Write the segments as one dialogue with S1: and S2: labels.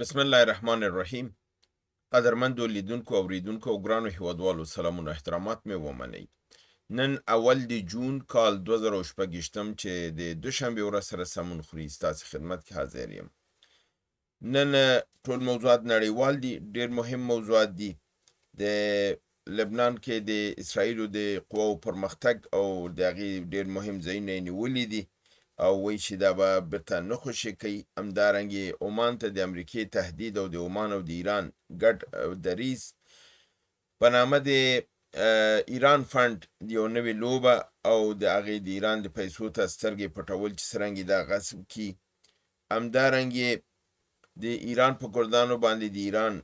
S1: بسم الله الرحمن الرحیم. قدرمندو لیدونکو او اوریدونکو او ګرانو هیوادوالو سلامونه احترامات مې ومنئ. نن اول د جون کال 2026 چې د دوشنبې ورځ سره سمون خوري ستاسو خدمت کې حاضر یم. نن ټول موضوعات نړیوال دي، ډیر مهم موضوعات دي. د لبنان کې د اسرائیلو د قواو پرمختګ او د هغې ډیر مهم ځایونه یې نیولي دي او وایي چې دا به بیرته نه خوشي کوي. همدارنګې عمان ته د امریکې تهدید او د عمان او د ایران ګډ دریځ په نامه د ایران فنډ یو نوې لوبه او د هغې د ایران د پیسو ته سترګې پټول چې څرنګه دا غصب کي. همدارنګې د ایران په کردانو باندې د ایران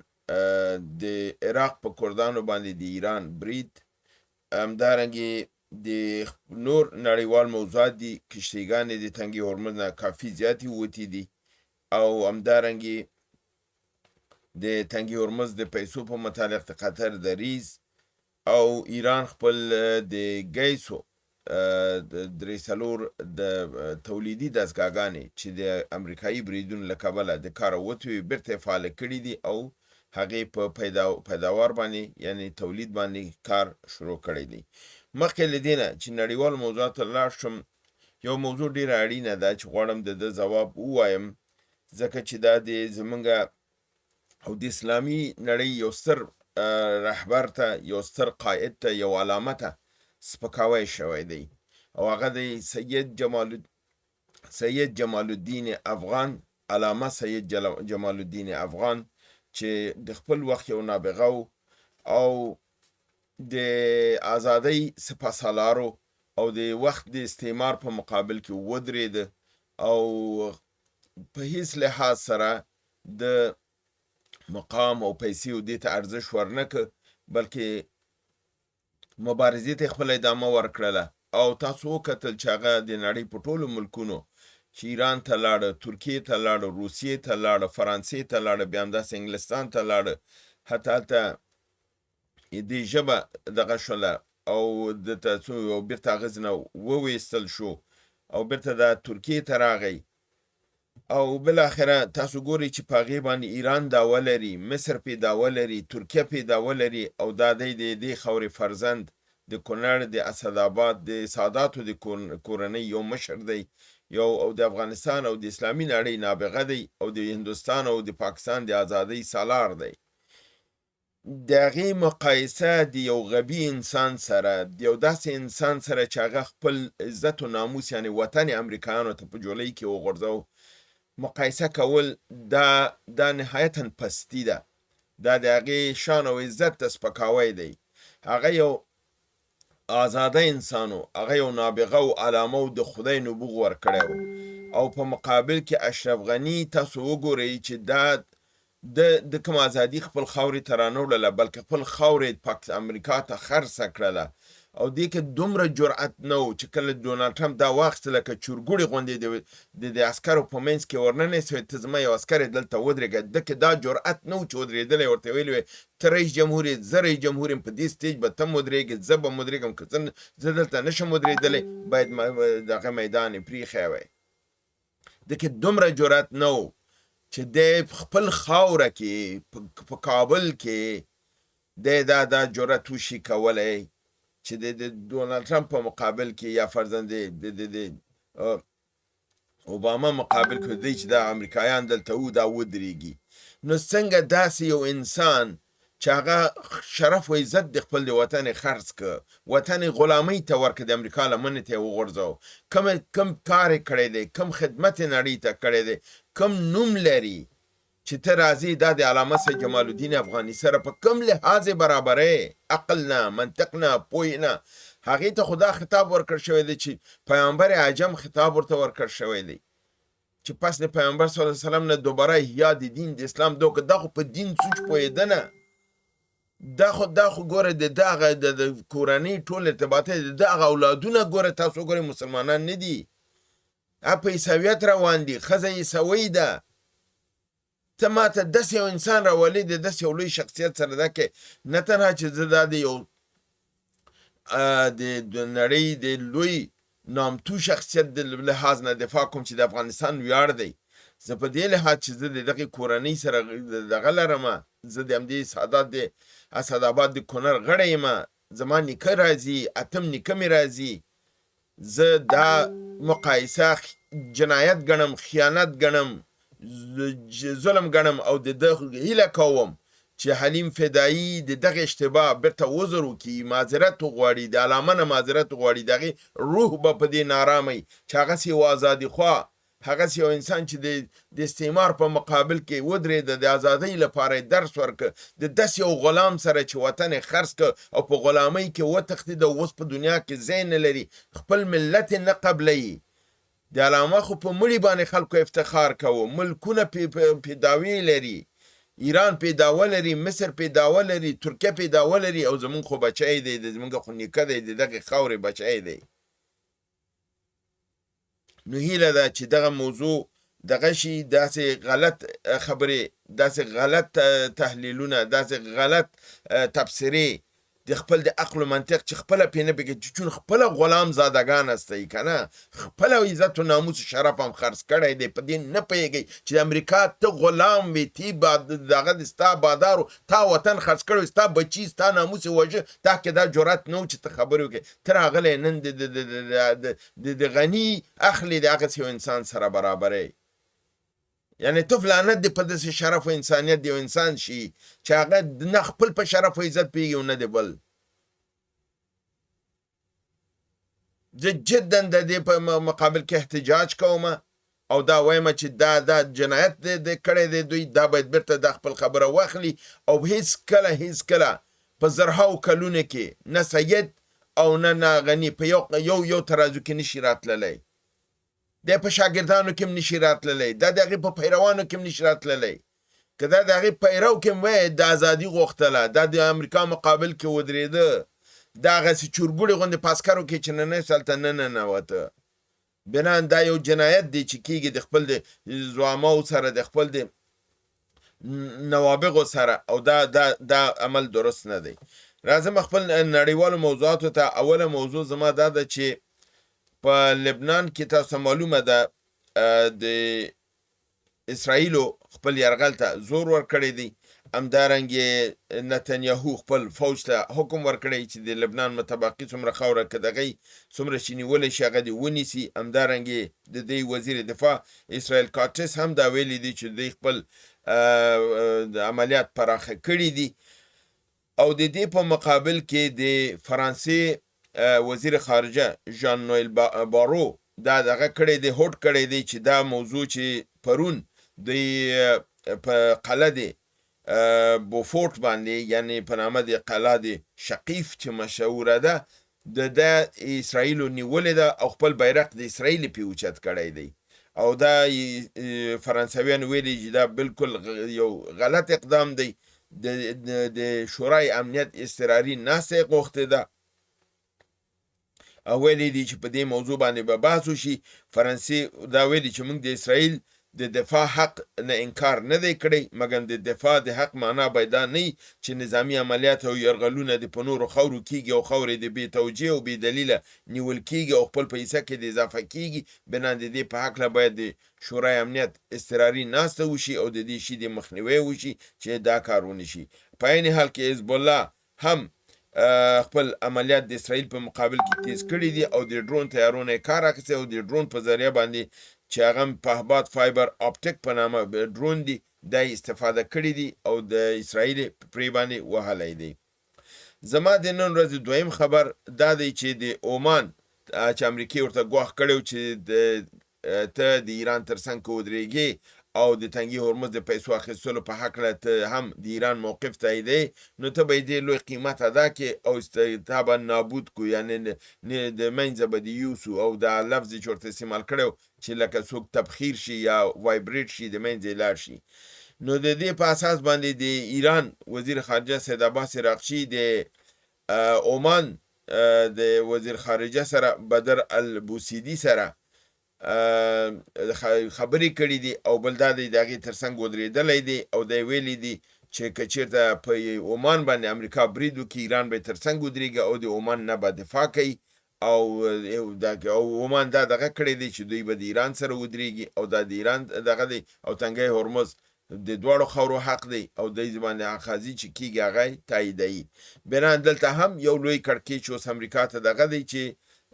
S1: د عراق په کردانو باندې د ایران برید. همدارنګې د نور نړیوال موضوعات دي. کشتیګانې د تنګي هرمز نه کافي زیاتې ووتې دي او همدارنګې د تنګي هرمز د پیسو په متعلق د قطر دریځ او ایران خپل د ګیسو درې څلور د تولیدي دستګاګانې چې د امریکایي بریدونو له کبله د کاره وتوې بیرته فعاله کړي دي او هغې په پیداوار باندې یعنی تولید باندې کار شروع کړی دی. مخکې له دې نه چې نړیوال موضوعات ته لاړ شم، یو موضوع ډېره اړینه ده چې غواړم د ده ځواب ووایم، ځکه چې دا د زمونږ او د اسلامي نړۍ یو ستر رهبر ته، یو ستر قائد ته، یو علامه ته سپکاوی شوی دی او هغه د سید جمال الدین افغان، علامه سید جمال الدین افغان چې د خپل وخت یو نابغه او د آزادۍ سپاسالارو او د وخت د استعمار په مقابل کې ودرېده او په هیڅ لحاظ سره د مقام او پیسې او دې ته ارزښت ورنکړ، بلکې مبارزې ته خپله ادامه ورکړله. او تاسو وکتل چې هغه د نړۍ په ټولو ملکونو چې ایران ته لاړه، ترکیې ته لاړه، روسیې ته لاړه، فرانسې ته لاړه، بیا همداسې انګلستان ته لاړه، حتی هلته د ژبه دغه شوله او دلته او بیرته هغه ځینه وویستل شو او بیرته د ترکیې ته راغی او بالاخره تاسو ګورئ چې په هغې باندې ایران دعوه لري، مصر پې دعوه لري، ترکیه پې دعوه لري او دا دی د دې خاورې فرزند د کونړ د اسداباد د ساداتو د کورنۍ یو مشر دی، یو او د افغانستان او د اسلامي نړۍ نابغه دی او د هندوستان او د پاکستان د ازادۍ سالار دی. د هغې مقایسه د یو غبي انسان سره، د یو داسې انسان سره چې هغه خپل عزت و ناموس یعنې وطن امریکایانو ته په جولۍ کې وغورځو، مقایسه کول دا نهایتا پستی ده. دا د هغې شان او عزت ته سپکاوی دی. هغه یو آزاده انسانو، هغه یو نابغه او علامه او د خدای نبوغ ورکړی او په مقابل کې اشرف غني تاسو وګورئ چې دا د کوم ازادي خپل خاورې ته رانه وړله، بلکې خپل خاورې امریکا ته خرڅه کړله او دې کې دومره جرأت نه و چې کله ډونالډ ټرمپ دا واخیسته لکه چورګوړي غوندې د عسکرو په منځ کې ورننیسوی، ته زما یو عسکر یې دلته ودرېږه. ده کې دا جرأت نه و چې ودرېدلی، ورته ویلي وی ته رئیس جمهور یې، زه رئیس جمهور یم، په دې سټیج به ته ودرېږې، زه به ودرېږم، که زه دلته نشم ودرېدلی باید دغه میدان یې پرېښی وی. ده کې دومره جرأت نه و چې د خپل خاوره کې په کابل کې دا جرأت وشي کولی چې د ډونالډ ټرمپ په مقابل کې یا فرضاً د اوباما مقابل کې دی چې دا امریکایان دلته دا ودرېږي. نو څنګه داسې یو انسان چې هغه شرف و عزت د خپل د وطن خرڅ که، وطن غلامۍ ته ورکړه، د امریکا لمنې ته یې وغورځو، کم کار یې کړی دی، کم خدمت یې نړۍ ته کړی دی، کم نوم لري چې ته راځې دا د علامه سید جمال الدین افغاني سره په کم لحاظ برابرې، عقل نه، منطق نه، پوهې نه. هغې ته خو دا خطاب ورکړ شوی دی چې پیغمبر عجم خطاب ورته ورکړ شوی دی چې پس د پیغمبر صلی الله علیه وسلم نه دوباره احیا د دین د اسلام دا خو په دین سوچ پوهېده نه، دا خو ګوره د دغه د کورنۍ ټول ارتباطات د دغه اولادونه ګوره تاسو ګورئ مسلمانان نه دي، په عیسویت روان دي، ښځه عیسوۍ ده. ته ما ته داسې یو انسان راولې د داسې یو لوی شخصیت سره ده کې نه تنها چې زه دا د یو د نړۍ د لوی نامتو شخصیت د لحاظ نه دفاع کوم چې د افغانستان ویاړ دی، زه په دې لحاظ چې زه د دغې کورنۍ سره دغه لرمه، زه د همدې سادات د اسداباد د کونړ غړی یمه، زما نیکه راځي، اتم نیکه مې راځي. زه دا مقایسه جنایت ګڼم، خیانت ګڼم، ظلم ګڼم او د ده هیله کوم چې حلیم فدایي د دغه اشتباه بیرته عذر وکړي، معذرت وغواړي، د علامه نه معذرت وغواړي، د هغې روح به په دې نارامه وي چې هغسې یو ازادي خوا، هغسې یو انسان چې د استعمار په مقابل کې ودرېده، د ازادۍ لپاره یې درس ورکړ، د داسې یو غلام سره چې وطن یې خرڅ کړ او په غلامۍ کې وتښتېد او اوس په دنیا کې ځای نه لري، خپل ملت یې نه قبلوي. د علامه خو په مړي باندې خلکو افتخار کوو، ملکونه پې دعوې لري، ایران پې دعوه لري، مصر پې دعوه لري، ترکیه پې دعوه لري، او زمونږ خو بچی دی، زمونږ خو نیکه دی، د دغې خاورې بچی دی. نو هیله ده چې دغه موضوع دغه شي، داسې غلط خبرې، داسې غلط تحلیلونه، داسې غلط تبصرې د خپل د عقل و منطق چې خپله پې نه پوهېږي، چون خپله غلام زادګان هستئ که نه، خپله عزت و ناموس و شرف هم خرڅ کړی دی، په دې نه پوهېږئ چې د امریکا ته غلام وې، تی دغه د ستا بادارو تا وطن خرڅ کړی، ستا بچي ستا ناموس یې وژه، تا کې دا جرأت نه و چې ته خبرې وکړې، ته راغلی نن د غني اخلي د هغسې یو انسان سره برابرئ. یعنی تو لعنت دی په داسې شرف و انسانیت د یو انسان شي چې هغه نه خپل په شرف و عزت پوهېږي او نه د بل. زه جدا د دې په مقابل کې احتجاج کوم او دا وایم چې دا جنایت دی کړی دی دوی، دا باید بیرته دا خپل خبره واخلي او هیڅ کله په زرهاو کلونه کې نه سید او نه غني په یو ترازو کې نشي راتللی، دا په شاګردانو کې هم نشي راتللی، دا د هغې په پیروانو کې هم نشي راتللی. که دا د هغې پیرو کې هم وایي د ازادي غوښتله، دا د امریکا مقابل کې ودرېده، دا هغسې چورګوړي غوندې په عسکرو کې چې نننۍ سلطه نه ننوته، بنان دا یو جنایت دی چې کېږي د خپل د زعماو سره، د خپل د نوابغو سره، او دا عمل درست نه دی. راځم خپل نړیوالو موضوعاتو ته. اوله موضوع زما دا ده چې په لبنان کې تاسو معلومه ده د اسرائیلو خپل یرغل ته زور ورکړی دی، همدارنګې نتنیاهو خپل فوج ته حکم ورکړی چې د لبنان متبقي څومره خاوره که دغی څومره چې نیولی شي هغه دې ونیسي. همدارنګې د دې وزیر دفاع اسرائیل کاټس هم دا ویلی دی چې دوی خپل عملیات پراخه کړي دي، او د دې په مقابل کې د فرانسې وزیر خارجه ژان نویل بارو دا دغه کړی دی، هوډ کړی دی چې دا موضوع چې پرون دوی په قلعه د بوفورت باندې، یعنی په نامه د قلعه د شقیف چې مشهوره ده، د اسرائیلو نیولې ده او خپل بیرق د اسرائیل پې اوچت کړی دی، او دا فرانسویان ویلي چې دا بالکل یو غلط اقدام دی. د شورای امنیت اضطراري ناستې غوښتې ده او ویلي دي چې په دې موضوع باندې به بحث وشي. فرانسې دا ویلي چې موږ د اسرائیل د دفاع حق نه انکار نه دی کړی، مګر د دفاع د حق معنا باید دا نه چې نظامی عملیات او یرغلونه د په نورو خاورو کېږي او خاورې د بې توجیه او بې دلیله نیول کېږي او خپل په حصه کې د اضافه کېږي. بنا د دې په هکله باید د شورای امنیت اضطراري ناسته وشي او د دې شي د مخنیوی وشي چې دا کار ونه شي. په عین حال کې حزب الله هم خپل عملیات د اسرائیل په مقابل کې تیز کړي دي او د ډرون تیارونه یې کار اخیستی او د ډرون په ذریعه باندې چې هغه پهباد فایبر آپټیک په نامه ډرون دی، دا استفاده کړي دي او د اسرائیل پرې باندې وهلی دی. زما د نن ورځې دویم خبر دا دی چې د عمان چې امریکې ورته ګواښ کړی چې ته د ایران تر څنګ که ودرېږې او د تنګي هرمز د پیسو اخیستلو په هکله ته هم د ایران موقف تاییدی، نو ته به یې ډېر لوی قیمت ادا کړې او تا به نابود کړو، یعنې د منځه به دې یوسو، او دا لفظ چې ورته استعمال کړی چې لکه څوک تبخیر شي یا وایبریټ شي، د منځه یې لاړ شي. نو د دې په اساس باندې د ایران وزیر خارجه سید عباس عراقچي د عمان د وزیر خارجه سره بدر البوسیدي سره خبرې کړي دي او بل دا دی د هغې تر څنګ ودرېدلی دی او دی ویلی دی چې که چېرته په عمان باندې امریکا برید وکړي، ایران به یې تر څنګ ودرېږي او د عمان نه به دفاع کوي او عمان دا دغه کړی دی چې دوی به د ایران سره ودرېږي او دا د ایران دغه دی او تنګی هرمز د دواړو خاورو حق دی او د باندې اخاذي چې کیږي هغه تاییدوي. بنان دلته هم یو لوی کړکېچ اوس امریکا ته دغه دی چې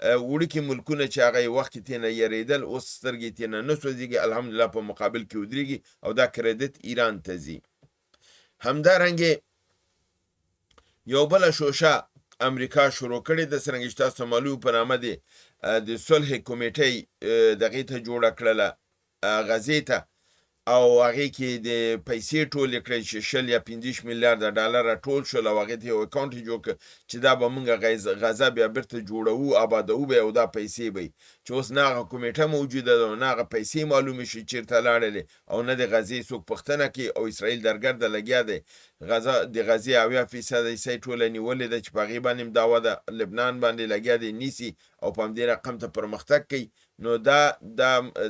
S1: وړوکي ملکونه چې هغه وخت تېنه یریدل اوس سترګې تېنه نه سوځېږي، الحمدلله په مقابل کې ودرېږي او دا کریډټ ایران ته ځي. همدارنګې یو بله شوشه امریکا شروع کړې د څرنګه چې تاسو معلوم په نامه د صلح کمیټۍ دغې ته جوړه کړله غزې ته، او هغې کې د پیسې ټولې کړې چې 20 یا 25 میلیارده ډالره ټول شول او هغې ته یو اکاونټ جوړ کړ چې دا به موږ غزه بیا بیرته جوړوو، آبادوو به او دا پیسې به چې اوس نه هغه کمیټه موجوده ده او نه هغه پیسې معلومې شي چېرته لاړلې او نه د غزې څوک پوښتنه کوي او اسرائیل درګرده لګیا دی. د غزې 70% حصه یې ټوله نیولې ده چې په هغې باندې هم دعوه ده، لبنان باندې لګیا دی نیسي او په همدې رقم ته پرمختګ کوي. نو دا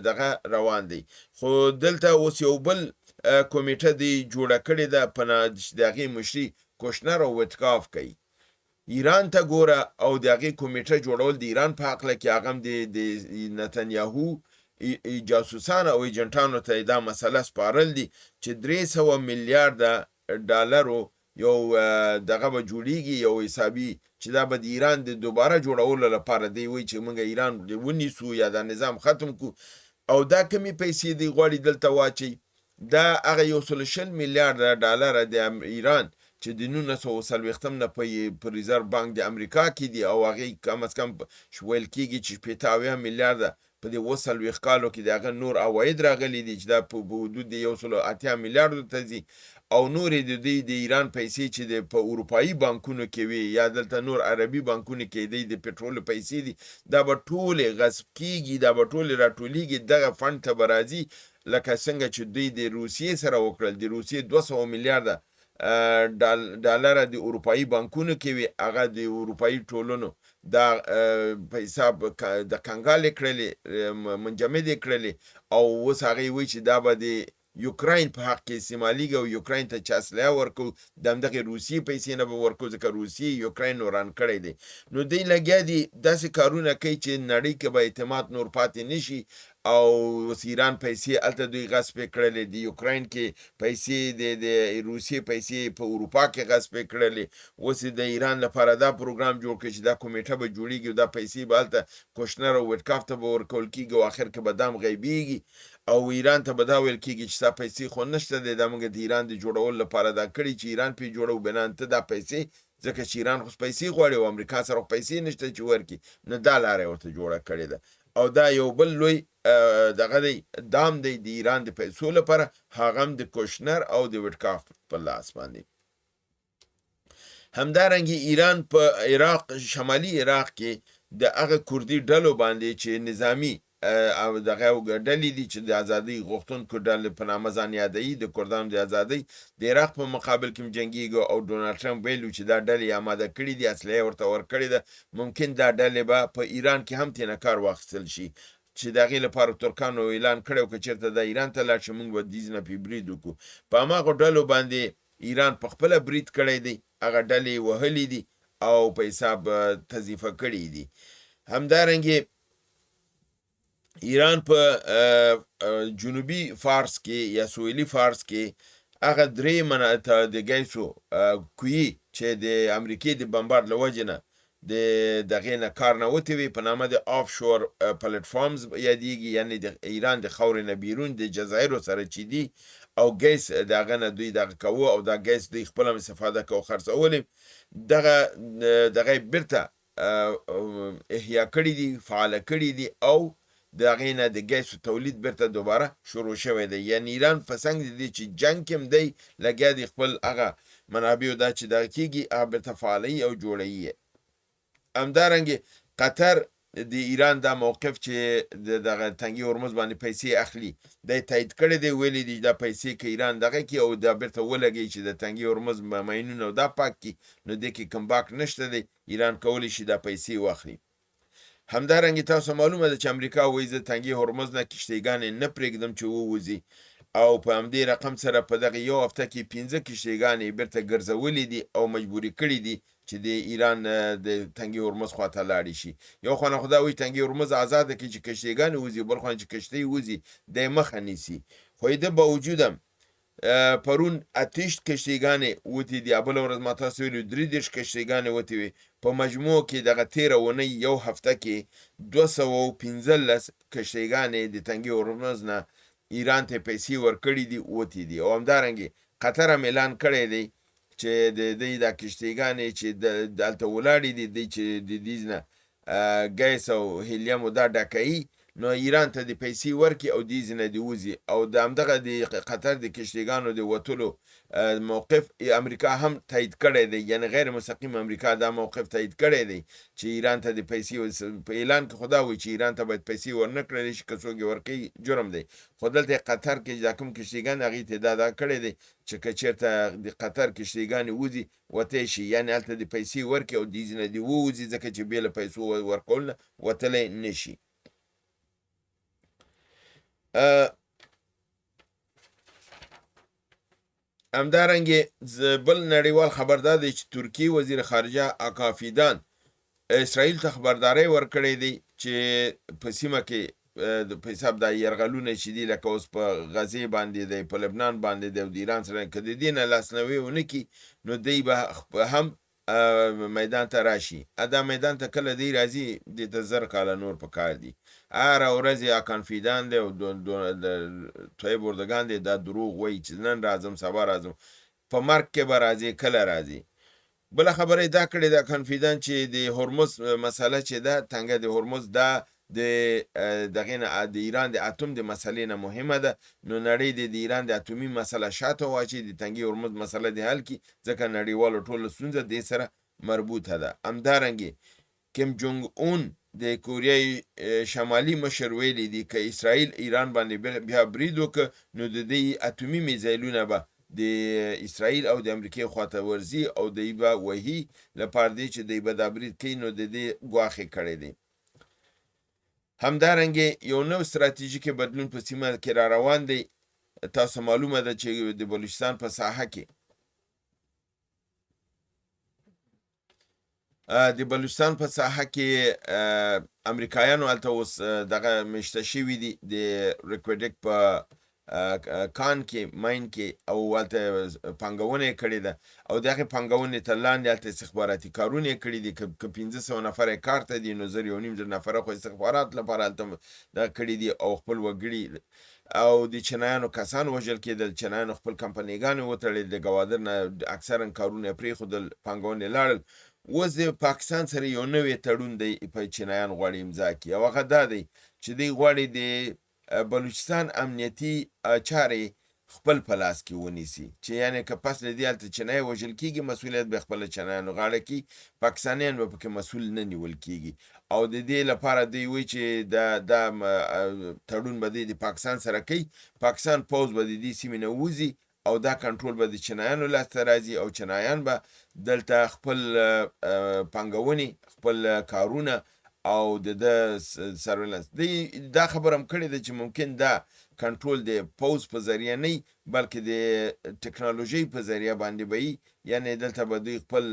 S1: دغه روان دی. خو دلته اوس یو بل کمیټه دی جوړه کړې ده په د هغې مشري کوشنر او وټکاف کوي. ایران ته ګوره او د هغې کمیټه جوړول د ایران په هکله کې هغه هم د نتنیاهو جاسوسان او ایجنټانو ته دا مسله سپارل دي چې 300 میلیارده ډالرو یو دغه به جوړیږي، یو حسابي چې دا به د ایران د دوباره جوړولو لپاره دی وایي چې موږ ایران ونیسو یا دا نظام ختم کو. او دا کمی پیسې دی غواړي دلته واچي. دا هغه 120 میلیارده ډالره د ایران چې د 1940 نه په ریزرو بانک د امریکا کې دي او هغې کم از کم ویل کېږي چې 80 میلیارده په دې 40 کالو کې د هغه نور عواید راغلي دي چې دا په حدود د 180 میلیاردو ته ځي، او نورې د دوی د ایران پیسې چې په اروپایي بانکونو کې وي یا دلته نور عربي بانکونو کې دی د پټرولو پیسې دي، دا به ټولې غصب کېږي، دا به ټولې راټولېږي دغه فنډ ته به راځي. لکه څنګه چې دوی د روسیې سره وکړل، د روسیې 200 میلیارده ډالره د اروپایي بانکونو کې وي، هغه د اروپایي ټولنو دا پیسې د کنګالې کړلې، منجمدې کړلې او اوس هغې وایي چې دا به د یوکراین په حق کې استعمالیږي او یوکراین ته چې اسلحه ورکو د همدغې روسیې پیسې نه به ورکو ځکه روسیې یوکراین وران کړی دی. نو دوی لګیا دي داسې کارونه کوي چې نړۍ کې به اعتماد نور پاتې نشي او اوس ایران پیسې هلته دوی غصب کړلې، د یوکراین کې پیسې د روسیې پیسې په اروپا کې غصب کړلې. اوس د ایران لپاره دا پروګرام جوړ کړي چې دا کمیټه به جوړیږي او دا پیسې به هلته کوشنر او وټکاف ته به ورکول کېږي او اخر کې به دا هم غیبیږي او ایران ته به دا ویل کېږي چې ستا پیسې خو نشته دی، دا موږ د ایران د جوړولو لپاره دا کړي چې ایران پرې جوړو، بنان ته دا پیسې ځکه چې ایران خو پیسې غواړي او امریکا سره پیسې نشته چې ورکړي، نو دا لاره یې ورته جوړه کړې ده او دا یو بل لوی دغه دی دام دی د ایران د پیسو لپاره، هغه هم د کوشنر او د وټکاف په لاس باندې. همدارنګه ایران په عراق، شمالي عراق کې د هغه کردي ډلو باندې چې نظامی او دغه ډلې دي چې د ازادۍ غوښتونکو ډلې په نامه ځان یادوي، د کردانو د ازادۍ د عراق په مقابل کې جنګېږي او ډونالډ ټرمپ ویلو چې دا ډلې آماده کړي دي، اسلحه ورته ورکړې ده، ممکن دا ډلې به په ایران کې هم ترېنه کار واخیستل شي چې د هغې لپاره ترکانو اعلان کړی و که چېرته د ایران ته لاړ شي موږ به دیز نه پرې برید وکړو. په هماغو ډلو باندې ایران په خپله برید کړی دی، هغه ډلې وهلي دي او په حساب تضعیفه کړي دي. همدارنګې ایران په جنوبي فارس کې یا سویلي فارس کې هغه 3 مناطق د ګیسو کوي چې د امریکې د بمبارد له وجې نه د دغې نه کار نه وتې وي، په نامه د آف شور پلیټفارمز یادېږي، یعنې د ایران د خاورې نه بیرون د جزایرو سره چې دي او ګیس د هغه نه دوی دغه کوو او دا ګیس دوی خپله هم استفاده کوو خرڅولې، دغه بیرته احیا کړي دي، فعاله کړي دي او د هغې نه د ګیسو تولید بیرته دوباره شروع شوی دی. یعنې ایران په څنګ د دې چې جنګ کې هم دی لګیا دی خپل هغه منابعو دا چې دغه کېږي هغه بیرته فعالوي او جوړوي یې. همدارنګې قطر د ایران دا موقف چې دغه تنګي هرمز باندې پیسې اخلي دی تایید کړی دی، ویلي دي دا پیسې که ایران دغه کړي او دا بیرته ولګوي چې د تنګي هرمز ماینونه او دا پاک کړي نو دې کې کم باک نشته دی، ایران کولی شي دا پیسې واخلي. همدارنګه تاسو معلومه ده چې امریکا وایي زه تنګي هرمز نه کشتیګانې نه پرېږدم چې ووځي او په همدې رقم سره په دغه یو هفته کې 15 کشتیګانې بیرته ګرځولې دي او مجبوري کړي دي چې د ایران د تنګي هرمز خواته لاړې شي. یو خوا نه خو دا وایي تنګي هرمز ازاده کړي چې کشتیګانې وځي، بل خوا چې کشتۍ وځي دی مخه نیسي. خو د باوجود هم پرون 28 کشتیګانې وتې دي، بله ورځ ما تاسو ویلي 33 کشتیګانې وتې وي. په مجموع کې دغه تېره اونۍ یو هفته کې 215 کشتیګانې د تنګي هرمز نه ایران ته پیسې ورکړي دي وتې دي. او همدارنګې قطر هم اعلان کړی دی چې د دوی دا کشتیګانې چې دلته ولاړې دي دی چې د دې نه ګیس او هیلیم دا ډکوي، نو ایران ته د پیسې ورکړي او دې ځینه دې وځي. او د همدغه د قطر د کشتیګانو د وتلو موقف امریکا هم تایید کړی دی، یعنی غیر مستقیم امریکا دا موقف تایید کړی دی چې ایران ته د پیسې په اعلان کې خدا وایي چې ایران ته باید پیسې ورنه کړلی شي، که څوک یې ورکوي جرم دی. خو دلته قطر کې دا کوم کشتیګان هغې ته دا کړی دی چې که چېرته د قطر کشتیګانې وځي وتی شي، یعنې هلته د پیسې ورکړي او دې ځینه دې ووځي، ځکه چې بې له پیسو ورکول نه وتلی نه شي. همدارنګې بل نړیوال خبر دا دی چې ترکیې وزیر خارجه هاکان فیدان اسرائیل ته خبرداری ورکړی دی چې په سیمه کې په حساب دا یرغلونه چې دي لکه اوس په غزې باندې دی، په لبنان باندې دی او د ایران سره که د دې نه لاسنیوی ونه کړي نو دی به هم میدان ته راشي. دا میدان ته کله دی راځي دې ته 1000 کاله نور په کار دي. هره ورځ هاکان فیدان دی او طیب اردوګان دی دا دروغ وایي چې نن راځم سبا راځم، په مرګ کې به راځي کله راځي. بله خبره دا کړې ده هاکان فیدان چې د هرمز مسله چې ده تنګه د هرمز دا د دغې نه د ایران د اتوم د مسلې نه مهمه ده، نو نړۍ د ایران د اتومي مسله شاته واچي، د تنګي هرمز مسله د حل کی، ځکه نړیوالو ټوله ستونزه دې سره مربوطه ده. همدارنګې کیم جونګ اون د کوریای شمالي مشر ویلی دی که اسرائیل ایران باندې بیا برید وکړه نو د دې اتومي میزایلونه به د اسرائیل او د امریکای خواته ورځي او دوی به وهي لپاره دی چې دوی به دا برید کوي، نو د دې ګواښې کړی دی. همدارنګې یو نو ستراتیژیکي بدلون په سیمه کې را روان دی. تاسو معلومه ده چې د بلوچستان په ساحه کې امریکایانو هلته اوس دغه میشته شوي دي د ریکوډک په کان کې ماین کې او هلته پانګونه یې کړې ده او د هغې پانګونې تر لاندې هلته استخباراتي کارونه یې کړي دي. که 1500 نفره کار ته دي نو 1500 نفره خو استخبارات لپاره هلته دا کړي دي او خپل وګړي او د چینایانو کسان وژل کېدل، چینایانو خپل کمپنیګانې وتړل، د ګوادر نه اکثرا کارونه یې پرېښودل، پانګونې لاړل. اوس د پاکستان سره یو نوی تړون دی په چینایان غواړي امضا کړي او هغه دا دی چې دوی غواړي د بلوچستان امنیتي چارې خپل په لاس کې ونیسي، چې یعنی که پس له دې هلته چینای وژل کېږي مسؤلیت به خپله چینایانو غاړه کې، پاکستانیان به پکې مسؤل نه نیول کېږي. او د دې لپاره دوی وایي چې دا تړون به دوی د پاکستان سره کوي، پاکستان پوځ به د دې سیمې نه وځي او دا کنټرول به د چینایانو لاسته راځي او چینایان به دلته خپل پانګونې خپل کارونه او د سرویلنس دا خبر هم کړې ده چې ممکن دا کنټرول د پوز په ذریعه نه بلکې د ټکنالوژۍ په ذریعه باندې به وي، یعنې دلته به دوی خپل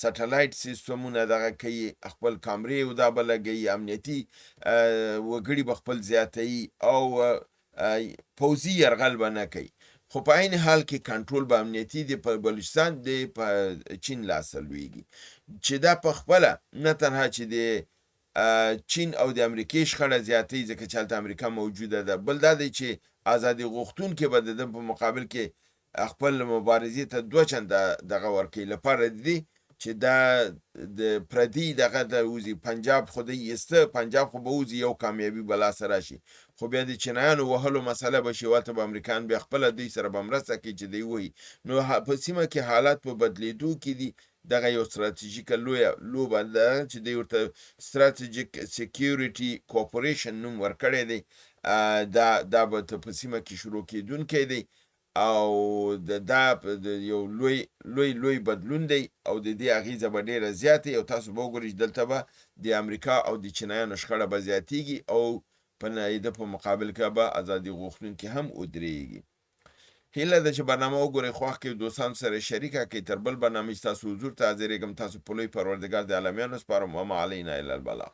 S1: سټلایټ سیستمونه دغه کوي، خپل کامرې او دا به لګوي، امنیتي وګړي به خپل زیاتوي او پوځي یرغل به نه کوي. خو په عین حال کې کنټرول به امنیتي د بلوچستان د چین لاسه لویږي، چې دا په خپله نه تنها چې د چین او د امریکې شخړه زیاتوي ځکه چې هلته امریکا موجوده ده، بل دا دی چې ازادي غوښتونکي به د ده په مقابل کې خپل مبارزې ته 2 چنده دغه ورکوي لپاره دي چې دا د پردي دغه د وځي. پنجاب خو دی ایسته، پنجاب خو به وځي یو کامیابي به لاسه راشي، خو بیا د چینایانو وهلو مسله به شي، هلته به امریکایان بیا خپله دوی سره به مرسته کوي چې دوی وهي. نو په سیمه کې حالات په بدلېدو کې دي. دغه یو ستراتیژیکه لویه لوبه ده چې دوی ورته ستراتیژیک سیکیورټي کوپریشن نوم ورکړی دی. دا به په سیمه کې شروع کېدونکی دی او دا یو لوی بدلون دی او د دې اغیزه به ډیره زیاته او تاسو به وګورئ دلته به د امریکا او د چینایانو شخړه به زیاتیږي او په د په مقابل کې به ازادي غوښتونکي هم ودرېږي. هیله ده چې برنامه وګورئ، خوښ کړئ، دوستانو سره شریکه کړئ. تر بل برنامې چې تاسو حضور ته حاضرېږم، تاسو په لوی پروردګار د عالمیانو سپارم. وما علینا الا البلاغ.